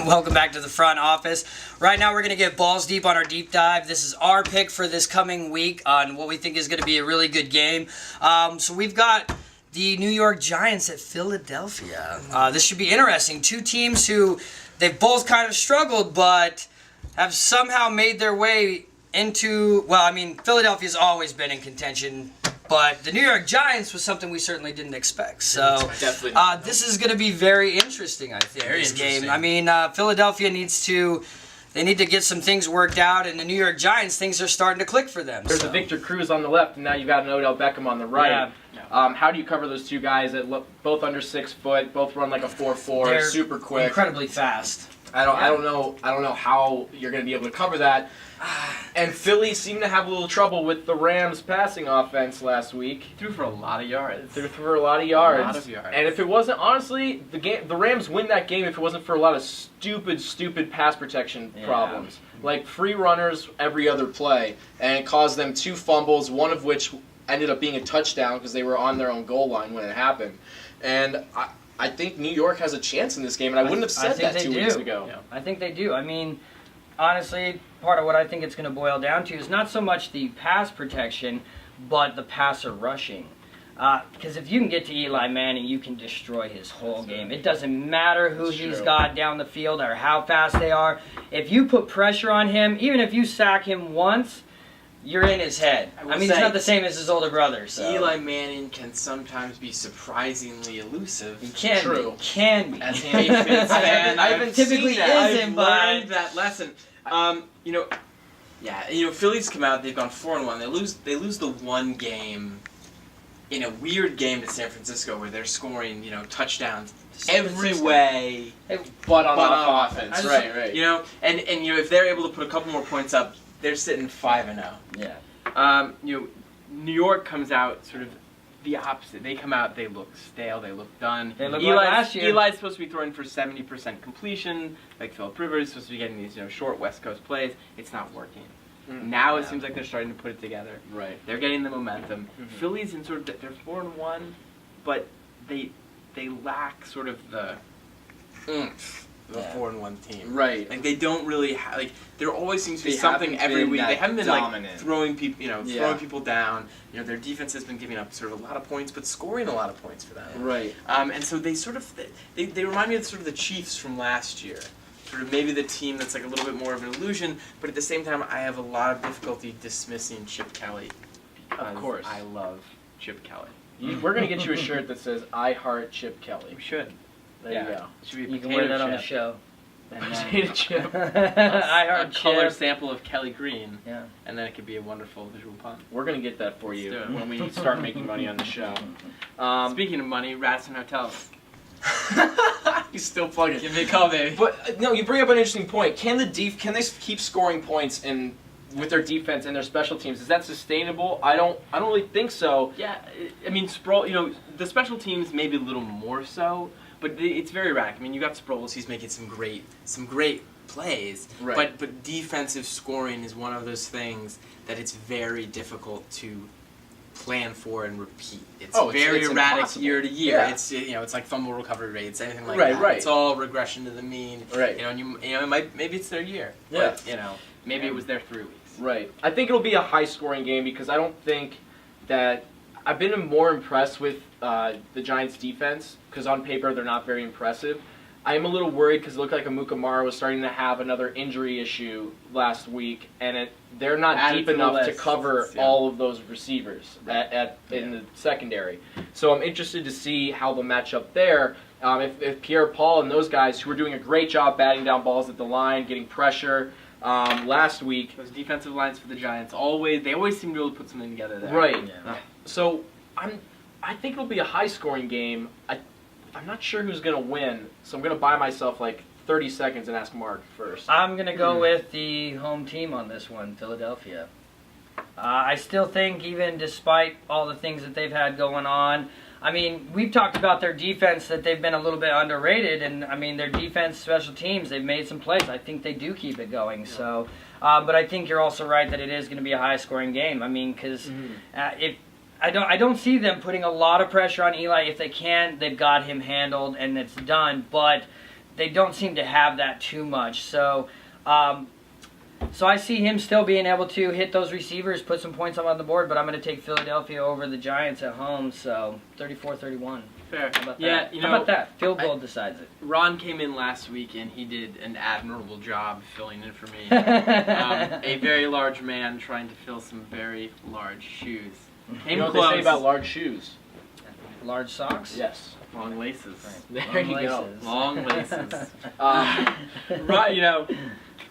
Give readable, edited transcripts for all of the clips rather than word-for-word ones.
Welcome back to the front office. Right now we're going to get balls deep on our deep dive. This is our pick for this coming week on what we think is going to be a really good game. So we've got the New York Giants at Philadelphia. This should be interesting. Two teams who they've both kind of struggled but have somehow made their way into, well, I mean, Philadelphia's always been in contention, but the New York Giants was something we certainly didn't expect. So this is going to be very interesting, I think, this game. I mean, Philadelphia needs to get some things worked out, and the New York Giants, things are starting to click for them. There's a Victor Cruz on the left, and now you've got an Odell Beckham on the right. Yeah. How do you cover those two guys that look both under 6 foot, both run like a 4.4, They're super quick, incredibly fast? I don't know how you're going to be able to cover that. And Philly seemed to have a little trouble with the Rams' passing offense last week. Threw for a lot of yards. Threw for a lot of yards. A lot of yards. And if it wasn't, honestly, the Rams win that game if it wasn't for a lot of stupid pass protection problems. Like free runners every other play. And it caused them 2 fumbles, one of which ended up being a touchdown because they were on their own goal line when it happened. And I think New York has a chance in this game, and I wouldn't have said that 2 weeks ago. Yeah. I think they do. I mean, honestly, part of what I think it's going to boil down to is not so much the pass protection, but the passer rushing. Because if you can get to Eli Manning, you can destroy his whole game. It doesn't matter who he's got down the field or how fast they are. If you put pressure on him, even if you sack him once, you're in his head. I mean, he's not the same as his older brother. So. Eli Manning can sometimes be surprisingly elusive. He can be. As a Patriots fan, I haven't typically I've learned that lesson. Phillies come out. They've gone 4-1. They lose the one game in a weird game to San Francisco where they're scoring, touchdowns every way, but on offense. Right. And if they're able to put a couple more points up, they're sitting 5-0. Yeah. New York comes out sort of the opposite. They come out, they look stale, they look done. They look like last year. Eli's supposed to be throwing for 70% completion, like Philip Rivers is supposed to be getting these short West Coast plays. It's not working. Now it seems like they're starting to put it together. Right. They're getting the momentum. Philly's in sort of they're 4-1, but they lack sort of the oomph. The 4-1 team, right? Like they don't really there always seems to be something every week. They haven't been dominant. Like throwing people, throwing people down. Their defense has been giving up sort of a lot of points, but scoring a lot of points for them. Right. And so they sort of they remind me of sort of the Chiefs from last year. Sort of maybe the team that's like a little bit more of an illusion, but at the same time, I have a lot of difficulty dismissing Chip Kelly. Of course, I love Chip Kelly. We're gonna get you a shirt that says "I heart Chip Kelly." We should. There you go. Should be you can wear that on the show. Potato chip. I heard a color sample of Kelly Green. Yeah. And then it could be a wonderful visual pun. We're gonna get that for you when we start making money on the show. Speaking of money, Radisson Hotels. He's still plugging. Give me a call, baby. But no, you bring up an interesting point. Can they keep scoring points with their defense and their special teams? Is that sustainable? I don't really think so. Yeah, I mean Sproles. The special teams maybe a little more so. But it's very erratic. I mean, you got Sproles. He's making some great plays. Right. But defensive scoring is one of those things that it's very difficult to plan for and repeat. It's very erratic impossible. Year to year. Yeah. It's like fumble recovery rates, anything like that. Right. It's all regression to the mean. Right. Maybe it's their year. Yeah. But, maybe it was their 3 weeks. Right. I think it'll be a high-scoring game because I don't think that I've been more impressed with the Giants' defense because on paper they're not very impressive. I am a little worried because it looked like Amukamara was starting to have another injury issue last week, and they're not deep enough to cover all of those receivers in the secondary. So I'm interested to see how they'll match up there. If Pierre-Paul and those guys who were doing a great job batting down balls at the line, getting pressure last week. Those defensive lines for the Giants, they always seem to be able to put something together there. Right. Yeah. So I think it'll be a high-scoring game. I'm not sure who's going to win, so I'm going to buy myself like 30 seconds and ask Mark first. I'm going to go with the home team on this one, Philadelphia. I still think, even despite all the things that they've had going on, I mean, we've talked about their defense, that they've been a little bit underrated, and I mean, their defense, special teams, they've made some plays. I think they do keep it going. So, but I think you're also right that it is going to be a high-scoring game. I mean, because if I don't see them putting a lot of pressure on Eli. If they can, they've got him handled and it's done. But they don't seem to have that too much. So, so I see him still being able to hit those receivers, put some points up on the board, but I'm going to take Philadelphia over the Giants at home, so 34-31. Fair. How about Yeah, that? you How know, about that? Field goal decides it. Ron came in last week and he did an admirable job filling in for me. A very large man trying to fill some very large shoes. Came You know what close. they say about large shoes? Large socks? Yes. Long laces. Right. There Long you go. laces. Long laces. Um, Ron,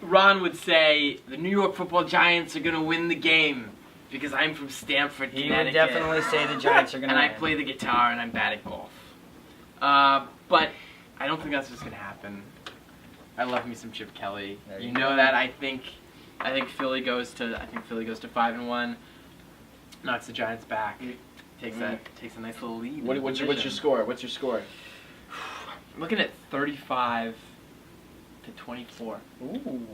Ron would say the New York Football Giants are gonna win the game because I'm from Stamford, He Connecticut. would definitely say the Giants are going to and I win. play the guitar and I'm bad at golf. But I don't think that's just gonna happen. I love me some Chip Kelly. There You you know go. that. I think Philly goes to 5-1. Knocks the Giants back. Takes a nice little lead. in the what's your division. score? What's your score? I'm looking at 35-24. Ooh.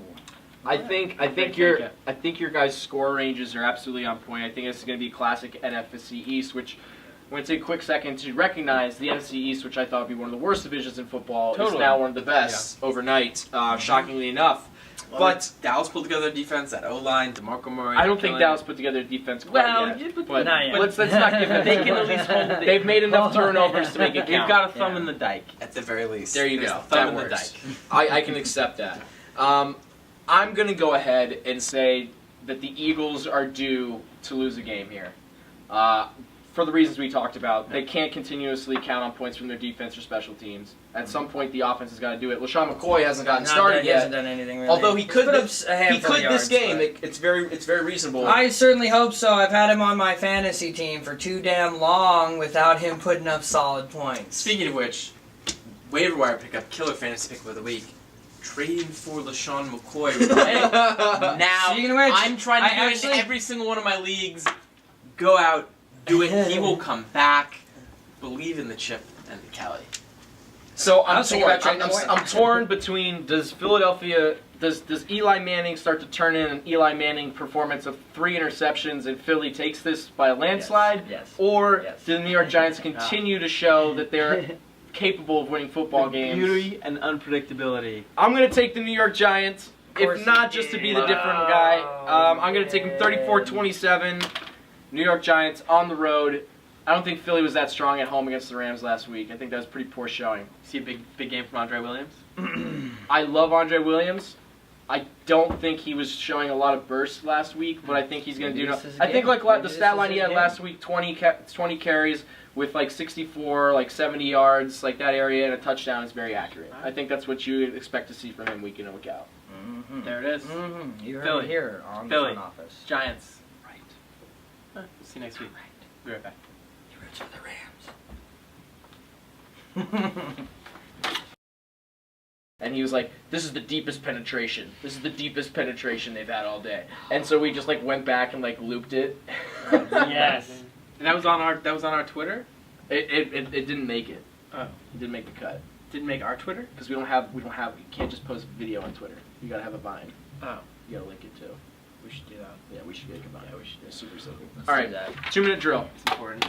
I think take your it. I think your guys' score ranges are absolutely on point. I think this is going to be classic NFC East, which I'm going to take a quick second to recognize the NFC East, which I thought would be one of the worst divisions in football, is Totally. now one of the best overnight. Shockingly enough, but Dallas pulled together a defense, that O-line, DeMarco Murray. I don't think killing Dallas put together a defense quite Well, yet. yeah, But Not yet. let's not give them. They can at least hold it. They've made enough turnovers to make it They've count. got a thumb Yeah. in the dike. it. At the very least. There you There's go. the thumb That in the works. dike. I can accept that. I'm going to go ahead and say that the Eagles are due to lose a game here. For the reasons we talked about, they can't continuously count on points from their defense or special teams. At some point, the offense has got to do it. LaShawn McCoy hasn't gotten started He hasn't yet. done anything really. Although he could Put up this, a he handful of could yards, this game. but- It's very reasonable. I certainly hope so. I've had him on my fantasy team for too damn long without him putting up solid points. Speaking of which, waiver wire pickup, killer fantasy pick of the week. Trading for LaShawn McCoy. Hey, now, Speaking of which, I'm trying to I do it in every single one of my leagues. Go out, do it. He will come back. Believe in the Chip and the Kelly. So I I'm was thinking torn. about trading away. I'm torn between does Eli Manning start to turn in an Eli Manning performance of 3 interceptions and Philly takes this by a landslide, Yes. or Yes. do the New York Giants continue to show that they're capable of winning football games? Beauty and unpredictability. I'm going to take the New York Giants, course if not you just to did. be the different guy. I'm going to take them 34-27. New York Giants on the road. I don't think Philly was that strong at home against the Rams last week. I think that was a pretty poor showing. See a big game from Andre Williams. I love Andre Williams. I don't think he was showing a lot of bursts last week, but I think he's going to do Maybe it. this is I his think game. like Maybe the this stat is line he his had game. last week, 20 carries with like 64, like 70 yards, like that area, and a touchdown is very accurate. I think that's what you would expect to see from him week in and week out. Mm-hmm. There it is. Mm-hmm. You heard Philly. it here on Philly. the front office. Giants. Right. We'll see you next week. Be right back. He roots for the Rams. And he was like, "This is the deepest penetration. This is the deepest penetration they've had all day." And so we just like went back and like looped it. Yes. And that was on our Twitter. It didn't make it. Oh. It didn't make the cut Didn't make our Twitter. because we don't have you can't just post video on Twitter. You gotta have a Vine. Oh. You gotta link it too. We should do that. Yeah, we should get a Vine. Yeah, we should do It's super simple. Let's All do right, that. 2-minute drill. It's important.